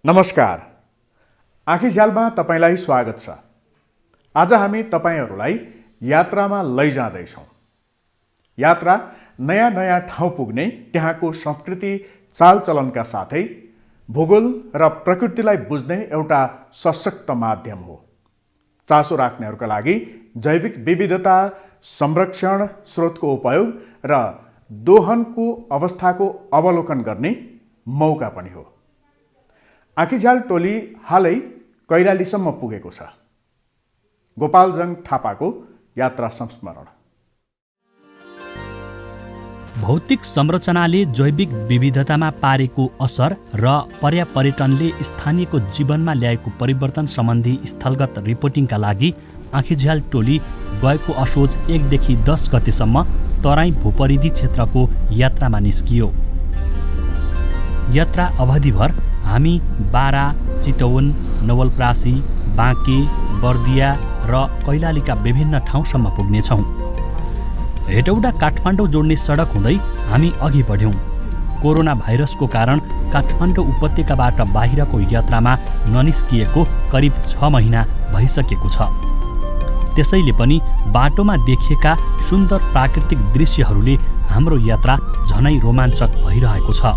नमस्कार, आँखीझ्यालमा तपाईँलाई स्वागत छ। आज हामी तपाईँहरूलाई यात्रामा लैजाँदैछौँ। यात्रा नयाँ नयाँ ठाउँ पुग्ने, त्यहाँको संस्कृति चालचलनका साथै भूगोल र प्रकृतिलाई बुझ्ने एउटा सशक्त माध्यम हो। चासो राख्नेहरूका लागि जैविक विविधता संरक्षण, स्रोतको उपयोग र दोहनको अवस्थाको अवलोकन गर्ने मौका पनि हो। आँखीझ्याल टोली हालै कैलालीसम्म पुगेको छ। गोपालजङ थापाको यात्रा संस्मरण। भौतिक संरचनाले जैविक विविधतामा पारेको असर र पर्यापर्यटनले स्थानीयको जीवनमा ल्याएको परिवर्तन सम्बन्धी स्थलगत रिपोर्टिङका लागि आँखीझ्याल टोली गएको असोज 1 देखि 10 गतेसम्म तराई भूपरिधि क्षेत्रको यात्रामा निस्कियो। यात्रा अवधिभर हामी बारा, चितवन, नवलपरासी, बाँके, बर्दिया र कैलालीका विभिन्न ठाउँसम्म पुग्नेछौँ। हेटौडा काठमाडौँ जोड्ने सडक हुँदै हामी अघि बढ्यौँ। कोरोना भाइरसको कारण काठमाडौँ उपत्यकाबाट बाहिरको यात्रामा ननिस्किएको करिब 6 महिना भइसकेको छ। त्यसैले पनि बाटोमा देखिएका सुन्दर प्राकृतिक दृश्यहरूले हाम्रो यात्रा झनै रोमाञ्चक भइरहेको छ।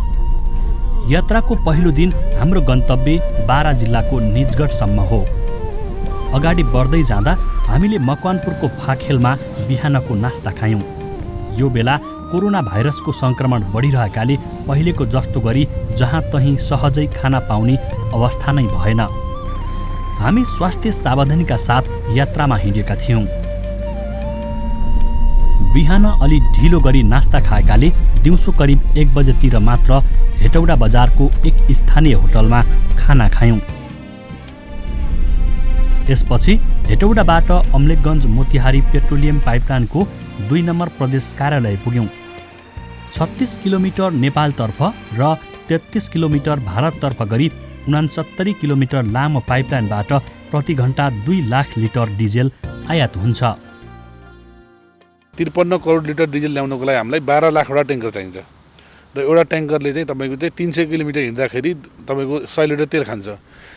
यात्राको पहिलो दिन हाम्रो गन्तव्य बारा जिल्लाको निजगढसम्म हो। अगाडि बढ्दै जाँदा हामीले मकवानपुरको फाखेलमा बिहानको नास्ता खायौँ। यो बेला कोरोना भाइरसको सङ्क्रमण बढिरहेकाले पहिलेको जस्तो गरी जहाँ तहीँ सहजै खाना पाउने अवस्था नै भएन। हामी स्वास्थ्य सावधानीका साथ यात्रामा हिँडेका थियौँ। बिहान अलि ढिलो गरी नास्ता खाएकाले दिउँसो करिब 1 बजेतिर मात्र हेटौडा बजारको एक स्थानीय होटलमा खाना खायौँ। यसपछि हेटौडाबाट अमलेखगञ्ज मोतिहारी पेट्रोलियम पाइपलाइनको 2 नम्बर प्रदेश कार्यालय पुग्यौँ। 36 किलोमिटर नेपालतर्फ र 33 किलोमिटर भारततर्फ गरी 69 किलोमिटर लामो पाइपलाइनबाट प्रति घण्टा 2 लाख लिटर डिजेल आयात हुन्छ। 53 करोड लिटर डिजेल ल्याउनको लागि हामीलाई 12 लाखवटा ट्याङ्कर चाहिन्छ र एउटा ट्याङ्करले चाहिँ तपाईँको 300 किलोमिटर हिँड्दाखेरि तपाईँको 100 लिटर तेल खान्छ।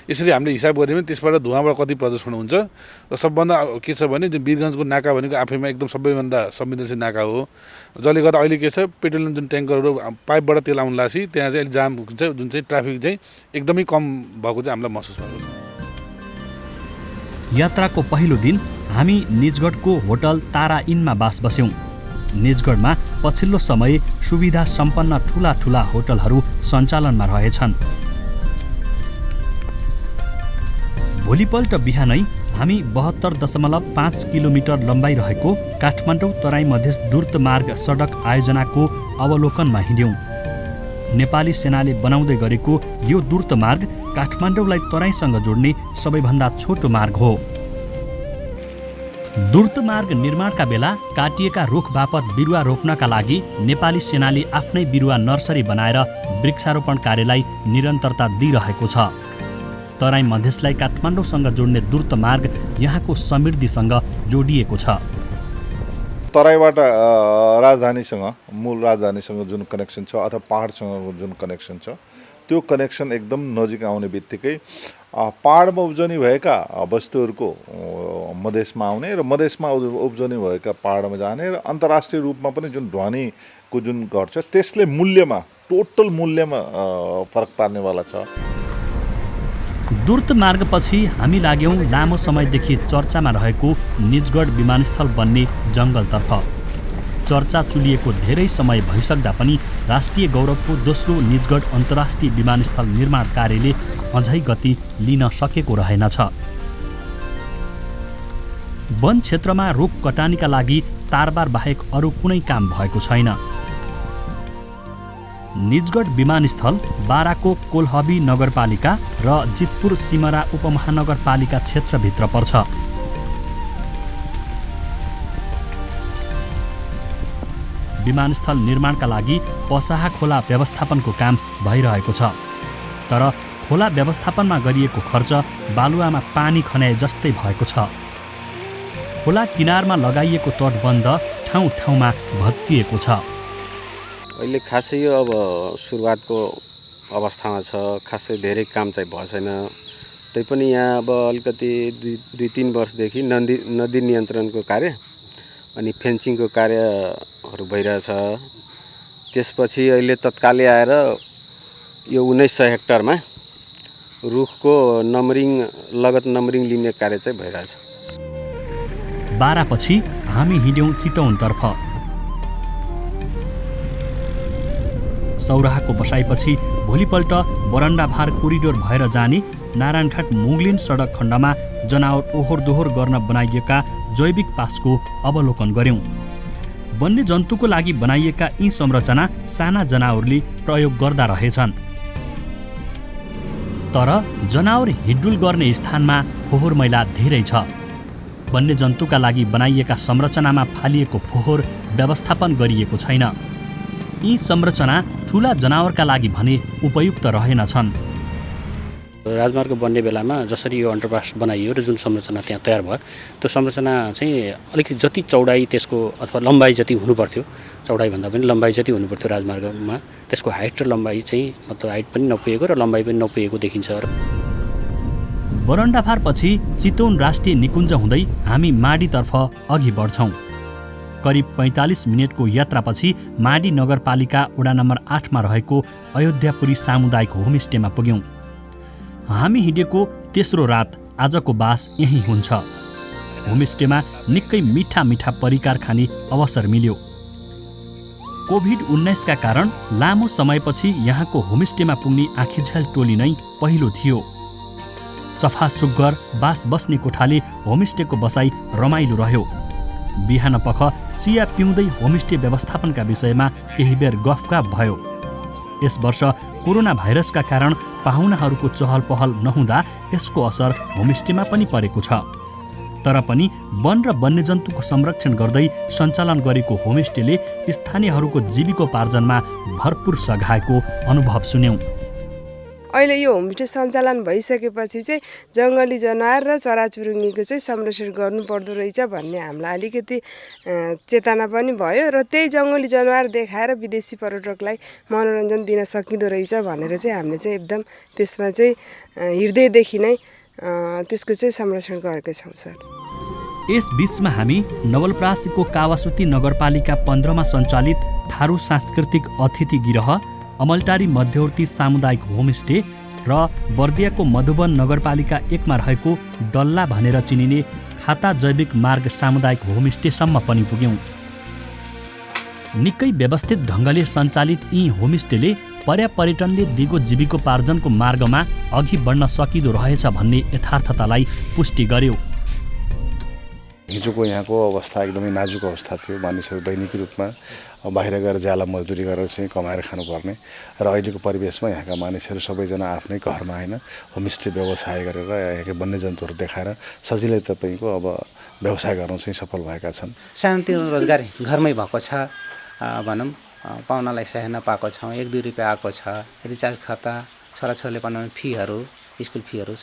यसरी हामीले हिसाब गऱ्यौँ भने त्यसबाट धुवाँबाट कति प्रदूषण हुन्छ र सबभन्दा के छ भने वीरगञ्जको नाका भनेको आफैमा एकदम सबैभन्दा संवेदनशील नाका हो। जसले गर्दा अहिले के छ, पेट्रोलियम जुन ट्याङ्करहरू पाइपबाट तेल आउनु लासी त्यहाँ चाहिँ अलिक जाम हुन्छ, जुन चाहिँ ट्राफिक चाहिँ एकदमै कम भएको चाहिँ हामीलाई महसुस भएको छ। यात्राको पहिलो दिन हामी निजगढको होटल तारा इनमा बास बस्यौँ। निजगढमा पछिल्लो समय सुविधा सम्पन्न ठूला ठूला होटलहरू सञ्चालनमा रहेछन्। भोलिपल्ट बिहानै हामी 72.5 किलोमिटर लम्बाइ रहेको काठमाडौँ तराई मधेस द्रुत मार्ग सडक आयोजनाको अवलोकनमा हिँड्यौँ। नेपाली सेनाले बनाउँदै गरेको यो द्रुत मार्ग काठमाडौँलाई तराईसँग जोड्ने सबैभन्दा छोटो मार्ग हो। द्रुत मार्ग निर्माणका बेला काटिएका रुख बापत बिरुवा रोप्नका लागि नेपाली सेनाले आफ्नै बिरुवा नर्सरी बनाएर वृक्षारोपण कार्यलाई निरन्तरता दिइरहेको छ। तराई मधेसलाई काठमाडौँसँग जोड्ने द्रुत मार्ग यहाँको समृद्धिसँग जोडिएको छ। तराईबाट राजधानीसँग, मूल राजधानीसँग जुन कनेक्सन छ अथवा पहाडसँग जुन कनेक्सन छ, त्यो कनेक्सन एकदम नजिक आउने बित्तिकै पहाडमा उब्जनी भएका वस्तुहरूको मधेसमा आउने र मधेसमा उब्जनी भएका पहाडमा जाने र अन्तर्राष्ट्रिय रूपमा पनि जुन ढुवानीको जुन घट्छ त्यसले मूल्यमा, टोटल मूल्यमा फरक पार्नेवाला छ। द्रुत मार्गपछि हामी लाग्यौँ लामो समयदेखि चर्चामा रहेको निजगढ विमानस्थल बन्ने जङ्गलतर्फ। चर्चा चुलिएको धेरै समय भइसक्दा पनि राष्ट्रिय गौरवको दोस्रो निजगढ अन्तर्राष्ट्रिय विमानस्थल निर्माण कार्यले अझै गति लिन सकेको रहेनछ। वन क्षेत्रमा रुख कटानीका लागि तारबार बाहेक अरू कुनै काम भएको छैन। निजगढ विमानस्थल बाराको कोल्हबी नगरपालिका र जितपुर सिमरा उपमहानगरपालिका क्षेत्रभित्र पर्छ। विमानस्थल निर्माणका लागि पसाहा खोला व्यवस्थापनको काम भइरहेको छ। तर खोला व्यवस्थापनमा गरिएको खर्च बालुवामा पानी खनाए जस्तै भएको छ। खोला किनारमा लगाइएको तटबन्ध ठाउँ ठाउँमा भत्किएको छ। अहिले खासै यो अब सुरुवातको अवस्थामा छ, खासै धेरै काम चाहिँ भएको छैन। तैपनि यहाँ अब अलिकति 2-3 वर्षदेखि नदी नियन्त्रणको कार्य अनि फेन्सिङको कार्यहरू भइरहेछ। त्यसपछि अहिले तत्कालै आएर यो 1900 हेक्टरमा रुखको लगत नम्बरिङ लिने कार्य चाहिँ भइरहेछ। 12 पछि हामी हिँड्यौँ चितवनतर्फ। सौराहाको बसाइपछि भोलिपल्ट बरण्डाभार कोरिडोर भएर जाने नारायणघाट मुगलिन सडक खण्डमा जनावर ओहोर दोहोर गर्न बनाइएका जैविक पासको अवलोकन गर्यौं। वन्यजन्तुको लागि बनाइएका यी संरचना साना जनावरले प्रयोग गर्दा रहेछन्, तर जनावर हिड्डुल गर्ने स्थानमा फोहोर मैला धेरै छ। वन्यजन्तुका लागि बनाइएका संरचनामा फालिएको फोहोर व्यवस्थापन गरिएको छैन। यी संरचना ठूला जनावरका लागि भने उपयुक्त रहेनछन्। राजमार्ग बन्ने बेलामा जसरी यो अन्डरपास बनाइयो र जुन संरचना त्यहाँ तयार भयो, त्यो संरचना चाहिँ अलिकति जति चौडाइ त्यसको अथवा लम्बाइ जति हुनुपर्थ्यो, चौडाइभन्दा पनि लम्बाइ जति हुनुपर्थ्यो राजमार्गमा, त्यसको हाइट र लम्बाइ चाहिँ मतलब हाइट पनि नपुगेको र लम्बाइ पनि नपुगेको देखिन्छ। बरण्डाभारपछि चितवन राष्ट्रिय निकुञ्ज हुँदै हामी माडीतर्फ अघि बढ्छौँ। करिब 45 मिनटको यात्रापछि माडी नगरपालिका वडा नम्बर 8मा रहेको अयोध्यापुरी सामुदायिक होमस्टेमा पुग्यौँ। हामी हिँडेको तेस्रो रात आजको बास यहीँ हुन्छ। होमस्टेमा निकै मिठा मिठा परिकार खाने अवसर मिल्यो। कोभिड-19 का कारण लामो समयपछि यहाँको होमस्टेमा पुग्ने आँखिझ्याल टोली नै पहिलो थियो। सफा सुग्घर बास बस्ने कोठाले होमस्टेको बसाई रमाइलो रह्यो। बिहान पख चिया पिउँदै होमस्टे व्यवस्थापनका विषयमा केही बेर गफगाफ भयो। यस वर्ष कोरोना भाइरसका कारण पाहुनाहरूको चहल पहल नहुँदा यसको असर होमस्टेमा पनि परेको छ। तर पनि वन र वन्यजन्तुको संरक्षण गर्दै सञ्चालन गरेको होमस्टेले स्थानीयहरूको जीविकोपार्जनमा भरपूर सघाएको अनुभव सुन्यौं। अहिले यो होमस्टे सञ्चालन भइसकेपछि चाहिँ जङ्गली जनावर र चराचुरुङ्गीको चाहिँ संरक्षण गर्नुपर्दो रहेछ भन्ने हामीलाई अलिकति चेतना पनि भयो र त्यही जङ्गली जनावर देखाएर विदेशी पर्यटकलाई मनोरञ्जन दिन सकिँदो रहेछ भनेर चाहिँ हामीले चाहिँ एकदम त्यसमा चाहिँ हृदयदेखि नै त्यसको चाहिँ संरक्षण गरेका छौँ सर। यस बीचमा हामी नवलपरासीको कावासुती नगरपालिका 15 मा सञ्चालित थारू सांस्कृतिक अतिथि गिरह, अमलटारी मध्यवर्ती सामुदायिक होमस्टे र बर्दियाको मधुवन नगरपालिका 1 मा रहेको डल्ला भनेर चिनिने खाता जैविक मार्ग सामुदायिक होमस्टेसम्म पनि पुग्यौं। निकै व्यवस्थित ढङ्गले सञ्चालित यी होमस्टेले पर्यटनले दिगो जीविकोपार्जनको मार्गमा अघि बढ्न सकिँदो रहेछ भन्ने यथार्थतालाई पुष्टि गर्यो। हिजोको यहाँको अवस्था एकदमै नाजुक अवस्था थियो। मानिसहरू दैनिक रूपमा बाहिर गएर ज्याला मजदुरी गरेर चाहिँ कमाएर खानुपर्ने र अहिलेको परिवेशमा यहाँका मानिसहरू सबैजना आफ्नै घरमा होइन होमस्टे व्यवसाय गरेर यहाँका वन्यजन्तुहरू देखाएर सजिलै तपाईँको अब व्यवसाय गर्न चाहिँ सफल भएका छन्। सानोतिनो रोजगारी घरमै भएको छ भनौँ, पाहुनालाई सहेर्न पाएको छौँ, 1-2 रुपियाँ आएको छ, रिचार्ज खाता, छोराछोरीले पढाउने फीहरू, स्कुल फीहरू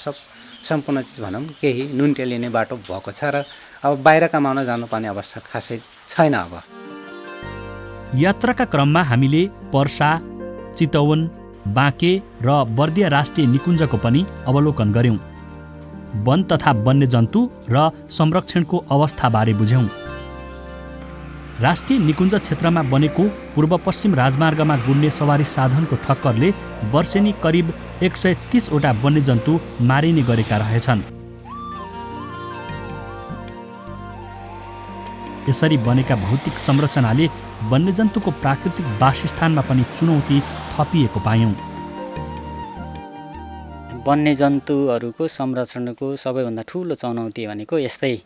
सम्पूर्ण चिज भनौँ केही नुन तेल लिने बाटो भएको छ र अब बाहिर कमाउन जानुपर्ने अवस्था खासै छैन। अब यात्राका क्रममा हामीले पर्सा, चितवन, बाँके र बर्दिया राष्ट्रिय निकुञ्जको पनि अवलोकन गर्यौं। वन तथा वन्यजन्तु र संरक्षणको अवस्थाबारे बुझ्यौं। राष्ट्रिय निकुञ्ज क्षेत्रमा बनेको पूर्व पश्चिम राजमार्गमा गुड्ने सवारी साधनको ठक्करले वर्षेनी करिब 130 वटा वन्यजन्तु मारिने गरेका रहेछन्। यसरी बनेका भौतिक संरचनाले वन्यजन्तुको प्राकृतिक वासस्थानमा पनि चुनौती थपिएको पायौं। वन्यजन्तुहरूको संरक्षणको सबैभन्दा ठुलो चुनौती भनेको यस्तै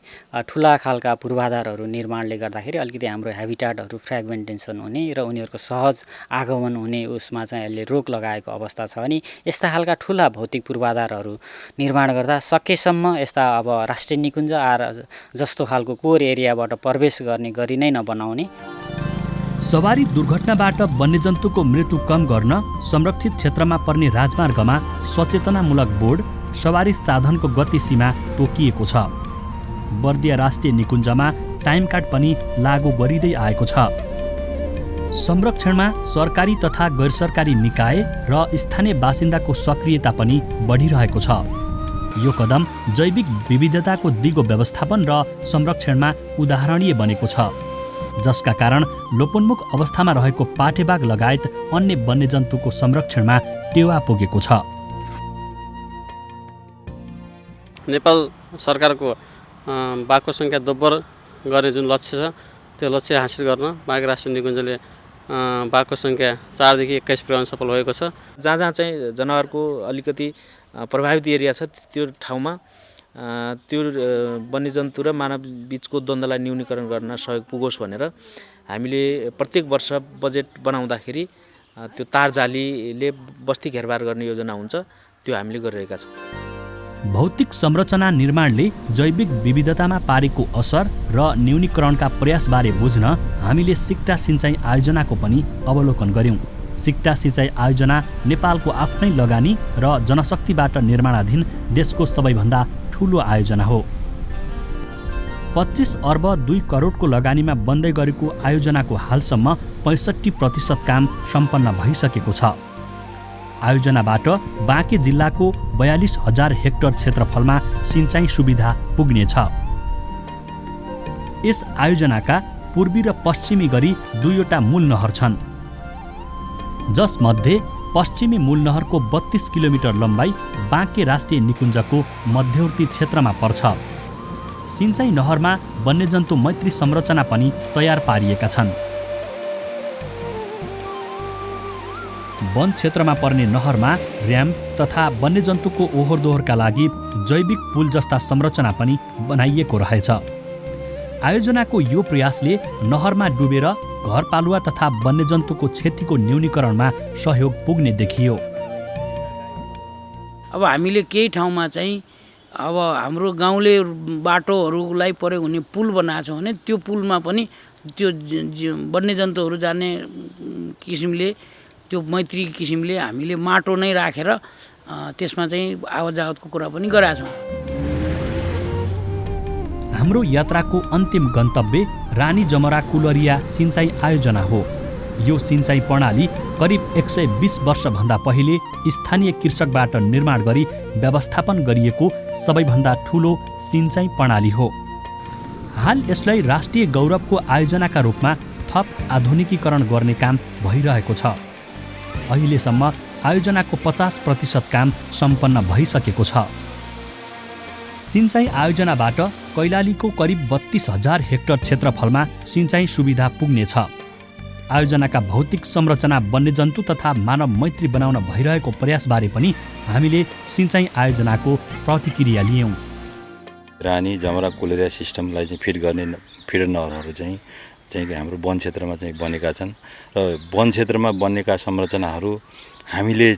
ठुला खालका पूर्वाधारहरू निर्माणले गर्दाखेरि अलिकति हाम्रो ह्याबिटाटहरू फ्र्यागमेन्टेसन हुने र उनीहरूको सहज आगमन हुने उसमा चाहिँ अहिले रोक लगाएको अवस्था छ। अनि यस्ता खालका ठुला भौतिक पूर्वाधारहरू निर्माण गर्दा सकेसम्म यस्ता अब राष्ट्रिय निकुञ्ज जस्तो खालको कोर एरियाबाट प्रवेश गर्ने गरी नै नबनाउने। सवारी दुर्घटनाबाट वन्यजन्तुको मृत्यु कम गर्न संरक्षित क्षेत्रमा पर्ने राजमार्गमा सचेतनामूलक बोर्ड, सवारी साधनको गति सीमा तोकिएको छ। बर्दिया राष्ट्रिय निकुञ्जमा टाइम कार्ड पनि लागू गरिँदै आएको छ। संरक्षणमा सरकारी तथा गैरसरकारी निकाय र स्थानीय बासिन्दाको सक्रियता पनि बढिरहेको छ। यो कदम जैविक विविधताको दिगो व्यवस्थापन र संरक्षणमा उदाहरणीय बनेको छ, जसका कारण लोपोन्मुख अवस्थामा रहेको पाटेबाघ लगायत अन्य वन्यजन्तुको संरक्षणमा टेवा पुगेको छ। नेपाल सरकारको बाघको सङ्ख्या दोब्बर गर्ने जुन लक्ष्य छ, त्यो लक्ष्य हासिल गर्न बाघ राष्ट्रिय निकुञ्जले बाघको सङ्ख्या 4 देखि 21 पुर्याउन सफल भएको छ। जहाँ जहाँ चाहिँ जनावरको अलिकति प्रभावित एरिया छ त्यो ठाउँमा त्यो वन्यजन्तु र मानव बीचको द्वन्द्वलाई न्यूनीकरण गर्न सहयोग पुगोस् भनेर हामीले प्रत्येक वर्ष बजेट बनाउँदाखेरि त्यो तार जालीले बस्ती घेरबार गर्ने योजना हुन्छ, त्यो हामीले गरिरहेका छौँ। भौतिक संरचना निर्माणले जैविक विविधतामा पारेको असर र न्यूनीकरणका प्रयासबारे बुझ्न हामीले सिक्टा सिँचाइ आयोजनाको पनि अवलोकन गर्यौं। सिक्टा सिँचाइ आयोजना नेपालको आफ्नै लगानी र जनशक्तिबाट निर्माणाधीन देशको सबैभन्दा ठूलो आयोजना हो। 25 अर्ब 2 करोडको लगानीमा बन्दै गरेको आयोजनाको हालसम्म 65% काम सम्पन्न भइसकेको छ। आयोजनाबाट बाँके जिल्लाको 42,000 हेक्टर क्षेत्रफलमा सिँचाइ सुविधा पुग्नेछ। यस आयोजनाका पूर्वी र पश्चिमी गरी 2वटा मूल नहर छन्, जसमध्ये पश्चिमी मूल नहरको 32 किलोमिटर लम्बाइ बाँके राष्ट्रिय निकुञ्जको मध्यवर्ती क्षेत्रमा पर्छ। सिँचाइ नहरमा वन्यजन्तु मैत्री संरचना पनि तयार पारिएका छन्। वन क्षेत्रमा पर्ने नहरमा र्याम्प तथा वन्यजन्तुको ओहोरदोहोरका लागि जैविक पुल जस्ता संरचना पनि बनाइएको रहेछ। आयोजनाको यो प्रयासले नहरमा डुबेर घरपालुवा तथा वन्यजन्तुको क्षतिको न्यूनीकरणमा सहयोग पुग्ने देखियो। अब हामीले केही ठाउँमा चाहिँ अब हाम्रो गाउँले बाटोहरूलाई प्रयोग हुने पुल बनाएको छ भने त्यो पुलमा पनि त्यो वन्यजन्तुहरू जाने किसिमले त्यो मैत्री किसिमले हामीले माटो नै राखेर त्यसमा चाहिँ आवत जावतको कुरा पनि गरेका छौँ। हाम्रो यात्राको अन्तिम गन्तव्य रानी जमरा कुलरिया सिँचाइ आयोजना हो। यो सिँचाइ प्रणाली करिब 120 वर्षभन्दा पहिले स्थानीय कृषकबाट निर्माण गरी व्यवस्थापन गरिएको सबैभन्दा ठूलो सिँचाइ प्रणाली हो। हाल यसलाई राष्ट्रिय गौरवको आयोजनाका रूपमा थप आधुनिकीकरण गर्ने काम भइरहेको छ। अहिलेसम्म आयोजनाको 50% काम सम्पन्न भइसकेको छ। सिँचाइ आयोजनाबाट कैलालीको करिब 32,000 हेक्टर क्षेत्रफलमा सिँचाइ सुविधा पुग्नेछ। आयोजनाका भौतिक संरचना वन्यजन्तु तथा मानव मैत्री बनाउन भइरहेको प्रयासबारे पनि हामीले सिँचाइ आयोजनाको प्रतिक्रिया लियौँ। रानी जमरा कुलेरिया सिस्टमलाई चाहिँ फिड गर्ने फिडर नहरहरू चाहिँ हाम्रो वन क्षेत्रमा चाहिँ बनेका छन् र वन क्षेत्रमा बनेका संरचनाहरू हामीले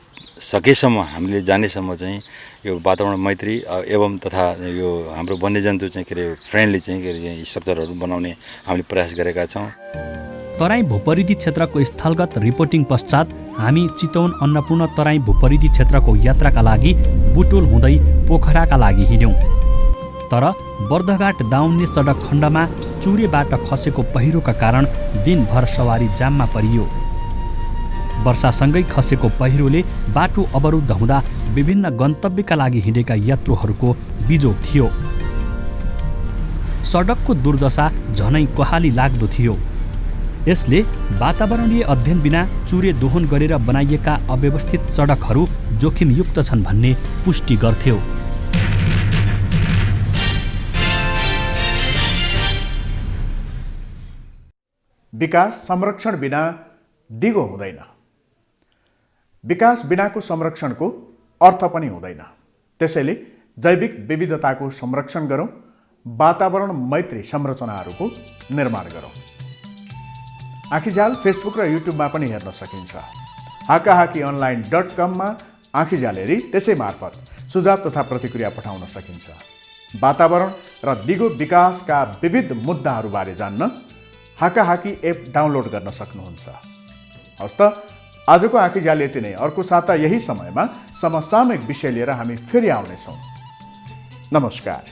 सकेसम्म हामीले जानेसम्म चाहिँ यो वातावरण मैत्री एवं तथा यो हाम्रो वन्यजन्तु चाहिँ के अरे फ्रेन्डली चाहिँ के अरे स्ट्रक्चरहरू बनाउने हामीले प्रयास गरेका छौँ। तराई भूपरिधि क्षेत्रको स्थलगत रिपोर्टिङ पश्चात हामी चितवन अन्नपूर्ण तराई भूपरिधि क्षेत्रको यात्राका लागि बुटोल हुँदै पोखराका लागि हिँड्यौँ। तर बर्दघाट दाउन्ने सडक खण्डमा चुरेबाट खसेको पहिरोका कारण दिनभर सवारी जाममा परियो। वर्षासँगै खसेको पहिरोले बाटो अवरुद्ध हुँदा विभिन्न गन्तव्यका लागि हिँडेका यात्रुहरूको बिजोग थियो। सडकको दुर्दशा झनै कहाली लाग्दो थियो। यसले वातावरणीय अध्ययन बिना चुरे दोहन गरेर बनाइएका अव्यवस्थित सडकहरू जोखिमयुक्त छन् भन्ने पुष्टि गर्थ्यो। विकास संरक्षण बिना दिगो हुँदैन। विकास बिनाको संरक्षणको अर्थ पनि हुँदैन। त्यसैले जैविक विविधताको संरक्षण गरौँ, वातावरण मैत्री संरचनाहरूको निर्माण गरौँ। आँखीझ्याल फेसबुक र युट्युबमा पनि हेर्न सकिन्छ। hakahakiOnline.com मा आँखीझ्याल हेरी त्यसै मार्फत सुझाव तथा प्रतिक्रिया पठाउन सकिन्छ। वातावरण र दिगो विकासका विविध मुद्दाहरूबारे जान्न हाकाहाकी एप डाउनलोड गर्न सक्नुहुन्छ। हस्त आजको आँखीझ्याल यति नै। अर्को साता यही समयमा समसामयिक विषय लिएर हामी फेरि आउनेछौँ। नमस्कार।